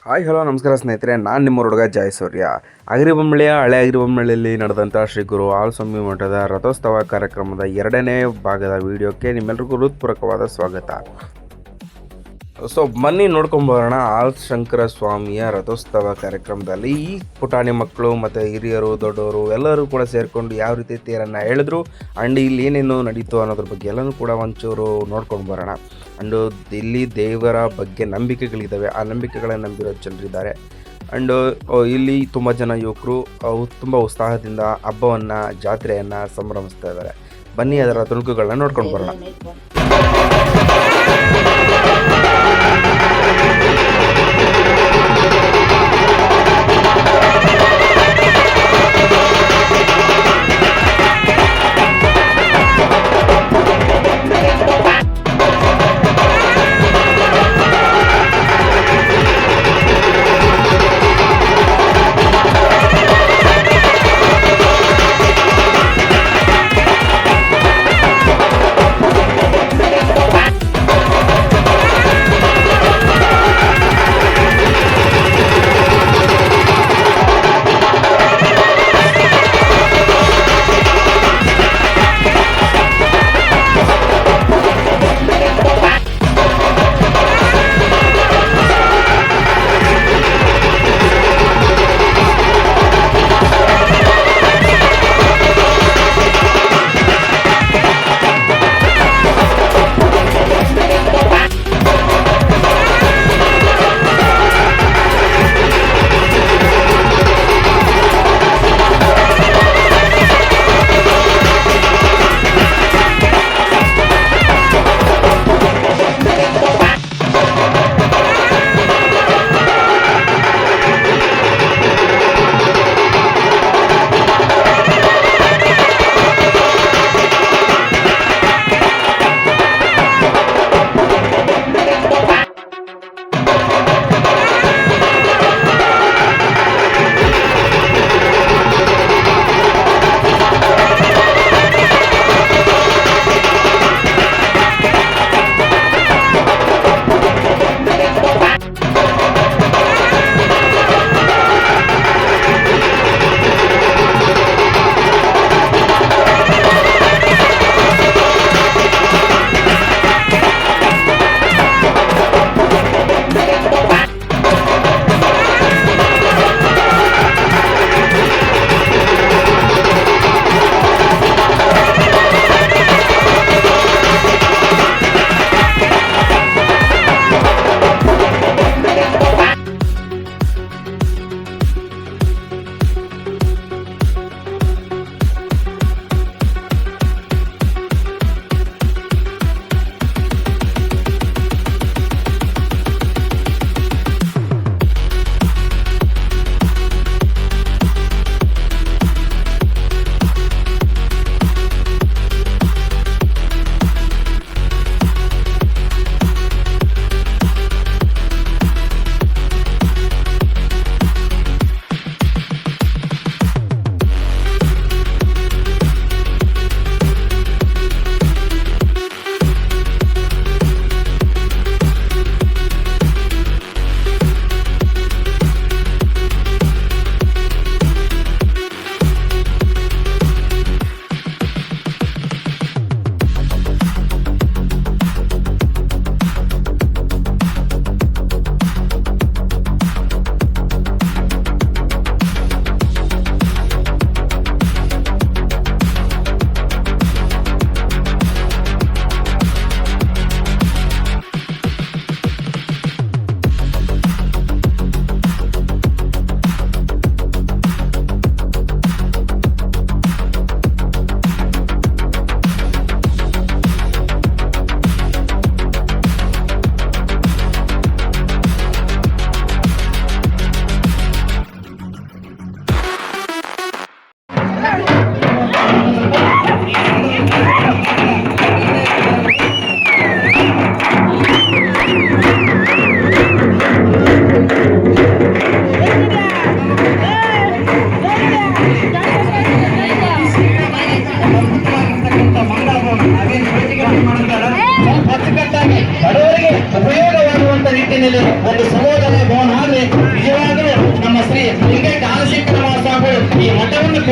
Hi hello ನಮಸ್ಕಾರ ಸ್ನೇಹಿತರೆ, ನಾನು ನಿಮ್ಮ ಹುಡುಗ ಜಯಸೂರ್ಯ. ಅಗಿರಿಬೊಮ್ಮಳಿಯ ಹಳೆ ಅಗಿರಿಬೊಮ್ಮಳಿಯಲ್ಲಿ ನಡೆದಂಥ ಶ್ರೀ ಗುರು ಹಾಲಸ್ವಾಮಿ ಮಠದ ರಥೋತ್ಸವ ಕಾರ್ಯಕ್ರಮದ 2ನೇ ಭಾಗದ ವಿಡಿಯೋಕ್ಕೆ ನಿಮ್ಮೆಲ್ಲರಿಗೂ ಹೃತ್ಪೂರ್ವಕವಾದ ಸ್ವಾಗತ. ಸೊ ಬನ್ನಿ ನೋಡ್ಕೊಂಬರೋಣ ಶಂಕರ ಸ್ವಾಮಿಯ ರಥೋತ್ಸವ ಕಾರ್ಯಕ್ರಮದಲ್ಲಿ ಈ ಪುಟಾಣಿ ಮಕ್ಕಳು ಮತ್ತು ಹಿರಿಯರು ದೊಡ್ಡವರು ಎಲ್ಲರೂ ಕೂಡ ಸೇರಿಕೊಂಡು ಯಾವ ರೀತಿ ತೇರನ್ನು ಎಳೆದ್ರು ಆ್ಯಂಡ್ ಇಲ್ಲಿ ಏನೇನು ನಡೀತು ಅನ್ನೋದ್ರ ಬಗ್ಗೆ ಎಲ್ಲನೂ ಕೂಡ ಒಂಚೂರು ನೋಡ್ಕೊಂಡು ಬರೋಣ. ಆ್ಯಂಡು ಇಲ್ಲಿ ದೇವರ ಬಗ್ಗೆ ನಂಬಿಕೆಗಳಿದ್ದಾವೆ, ಆ ನಂಬಿಕೆಗಳನ್ನು ನಂಬಿರೋ ಜನರಿದ್ದಾರೆ. ಆ್ಯಂಡು ಇಲ್ಲಿ ತುಂಬ ಜನ ಯುವಕರು ತುಂಬ ಉತ್ಸಾಹದಿಂದ ಹಬ್ಬವನ್ನು ಜಾತ್ರೆಯನ್ನು ಸಂಭ್ರಮಿಸ್ತಾ ಇದ್ದಾರೆ. ಬನ್ನಿ ಅದರ ತುಣುಕುಗಳನ್ನ ನೋಡ್ಕೊಂಡು ಬರೋಣ.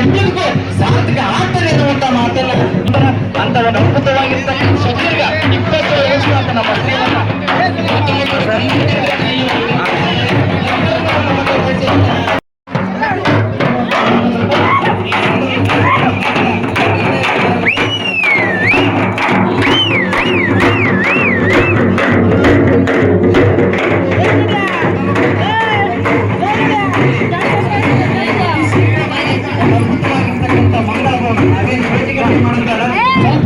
ಕೆಟ್ಟದಕ್ಕೂ ಸಾರ್ಥಕ ಆಗ್ತದೆ ಎನ್ನುವಂತ ಮಾತನ್ನ ಅಂತವನ್ನ ಅದ್ಭುತವಾಗಿರ್ತಕ್ಕಂಥ ಸುದೀರ್ಘ 20 ವರ್ಷ ಅಂತ ನಮ್ಮ ಜೀವನ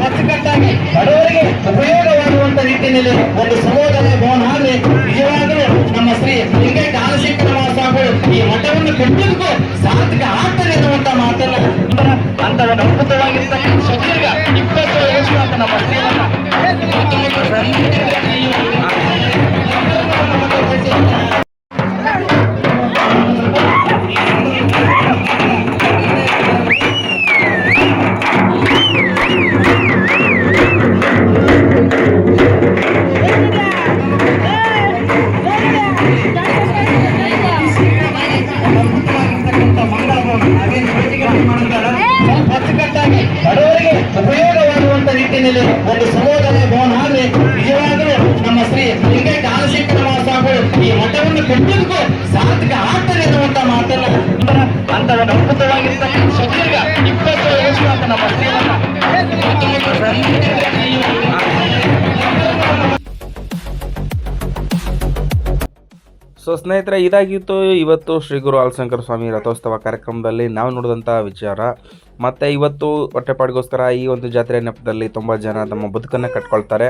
ಅಚ್ಚುಕಟ್ಟಾಗಿ ಬಡವರಿಗೆ ಉಪಯೋಗವಾಗುವಂತ ನಿಟ್ಟಿನಲ್ಲಿ ಒಂದು ಸಮುದಾಯ ಭವನ ಆದ್ರೆ ನಿಜವಾಗಲೂ ನಮ್ಮ ಶ್ರೀ ಲಿಂಗೈ ಕಾಲಶೇಖರ ಸ್ವಾಮಿಗಳು ಈ ಮಠವನ್ನು ಕಟ್ಟುವುದಕ್ಕೂ ಸಾರ್ಥಕ ಆಗ್ತದೆ ಎನ್ನುವಂತ ಮಾತನ್ನ ಅಂತವನ್ನ ಅದ್ಭುತವಾಗಿರ್ತಕ್ಕಂಥ ಸುದೀರ್ಘ 20 ವರ್ಷ ಅಂತ ನಮ್ಮ ಜೀವನ ಅಚ್ಚುಕಟ್ಟಾಗಿ ಬಡವರಿಗೆ ಉಪಯೋಗವಾಗುವಂತ ನಿಟ್ಟಿನಲ್ಲಿ ಒಂದು ಸಮುದಾಯ ಭವನ ಆದ್ರೆ ನಿಜವಾಗಲೂ ನಮ್ಮ ಶ್ರೀ ಲಿಂಗೈ ಕಾಲಶೇಖರ ಸ್ವಾಮಿಗಳು ಈ ಮಠವನ್ನು ಕಟ್ಟುವುದಕ್ಕೂ ಸಾರ್ಥಕ ಆಗ್ತದೆ ಎನ್ನುವಂತ ಮಾತನ್ನ ಅಂತವನ್ನ ಅದ್ಭುತವಾಗಿರ್ತಕ್ಕಂಥ ಸುದೀರ್ಘ 20 ವರ್ಷ ಅಂತ ನಮ್ಮ ಜೀವನ ಸೊ ಸ್ನೇಹಿತರೆ, ಇದಾಗಿತ್ತು ಇವತ್ತು ಶ್ರೀ ಗುರು ಆಲಶಂಕರ ಸ್ವಾಮಿ ರಥೋತ್ಸವ ಕಾರ್ಯಕ್ರಮದಲ್ಲಿ ನಾವು ನೋಡಿದಂಥ ವಿಚಾರ. ಮತ್ತು ಇವತ್ತು ಹೊಟ್ಟೆಪಾಡಿಗೋಸ್ಕರ ಈ ಒಂದು ಜಾತ್ರೆ ನೆಪದಲ್ಲಿ ತುಂಬ ಜನ ತಮ್ಮ ಬದುಕನ್ನು ಕಟ್ಕೊಳ್ತಾರೆ.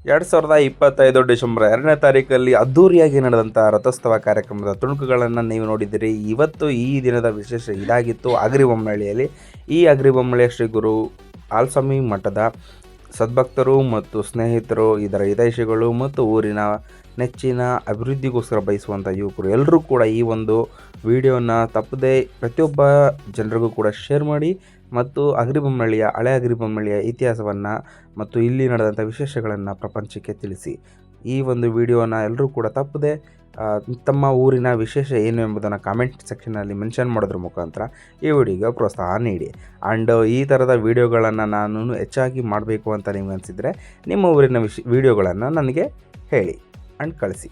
2025 ಡಿಸೆಂಬರ್ 2ನೇ ತಾರೀಕಲ್ಲಿ ಅದ್ಧೂರಿಯಾಗಿ ನಡೆದಂಥ ರಥೋತ್ಸವ ಕಾರ್ಯಕ್ರಮದ ತುಣುಕುಗಳನ್ನು ನೀವು ನೋಡಿದ್ದೀರಿ. ಇವತ್ತು ಈ ದಿನದ ವಿಶೇಷ ಇದಾಗಿತ್ತು ಅಗ್ರಿಬೊಮ್ಮನಹಳ್ಳಿಯಲ್ಲಿ. ಈ ಅಗ್ರಿಬೊಮ್ಮನಹಳ್ಳಿಯ ಶ್ರೀ ಗುರು ಆಲಸ್ವಾಮಿ ಮಠದ ಸದ್ಭಕ್ತರು ಮತ್ತು ಸ್ನೇಹಿತರು, ಇದರ ಹಿತೈಷಿಗಳು ಮತ್ತು ಊರಿನ ನೆಚ್ಚಿನ ಅಭಿವೃದ್ಧಿಗೋಸ್ಕರ ಬಯಸುವಂಥ ಯುವಕರು ಎಲ್ಲರೂ ಕೂಡ ಈ ಒಂದು ವಿಡಿಯೋನ ತಪ್ಪದೆ ಪ್ರತಿಯೊಬ್ಬ ಜನರಿಗೂ ಕೂಡ ಶೇರ್ ಮಾಡಿ ಮತ್ತು ಅಗ್ರಿಬೊಮ್ಮನಹಳ್ಳಿಯ ಹಳೆ ಅಗ್ರಿಬೊಮ್ಮನಹಳ್ಳಿಯ ಇತಿಹಾಸವನ್ನು ಮತ್ತು ಇಲ್ಲಿ ನಡೆದಂಥ ವಿಶೇಷಗಳನ್ನು ಪ್ರಪಂಚಕ್ಕೆ ತಿಳಿಸಿ. ಈ ಒಂದು ವಿಡಿಯೋನ ಎಲ್ಲರೂ ಕೂಡ ತಪ್ಪದೆ ತಮ್ಮ ಊರಿನ ವಿಶೇಷ ಏನು ಎಂಬುದನ್ನು ಕಾಮೆಂಟ್ ಸೆಕ್ಷನಲ್ಲಿ ಮೆನ್ಷನ್ ಮಾಡೋದ್ರ ಮುಖಾಂತರ ಈ ವಿಡಿಯೋಗೆ ಪ್ರೋತ್ಸಾಹ ನೀಡಿ. ಆ್ಯಂಡ್ ಈ ಥರದ ವಿಡಿಯೋಗಳನ್ನು ನಾನು ಹೆಚ್ಚಾಗಿ ಮಾಡಬೇಕು ಅಂತ ನಿಮ್ಗೆ ಅನಿಸಿದರೆ ನಿಮ್ಮ ಊರಿನ ವಿಡಿಯೋಗಳನ್ನು ನನಗೆ ಹೇಳಿ ಆ್ಯಂಡ್ ಕಳಿಸಿ.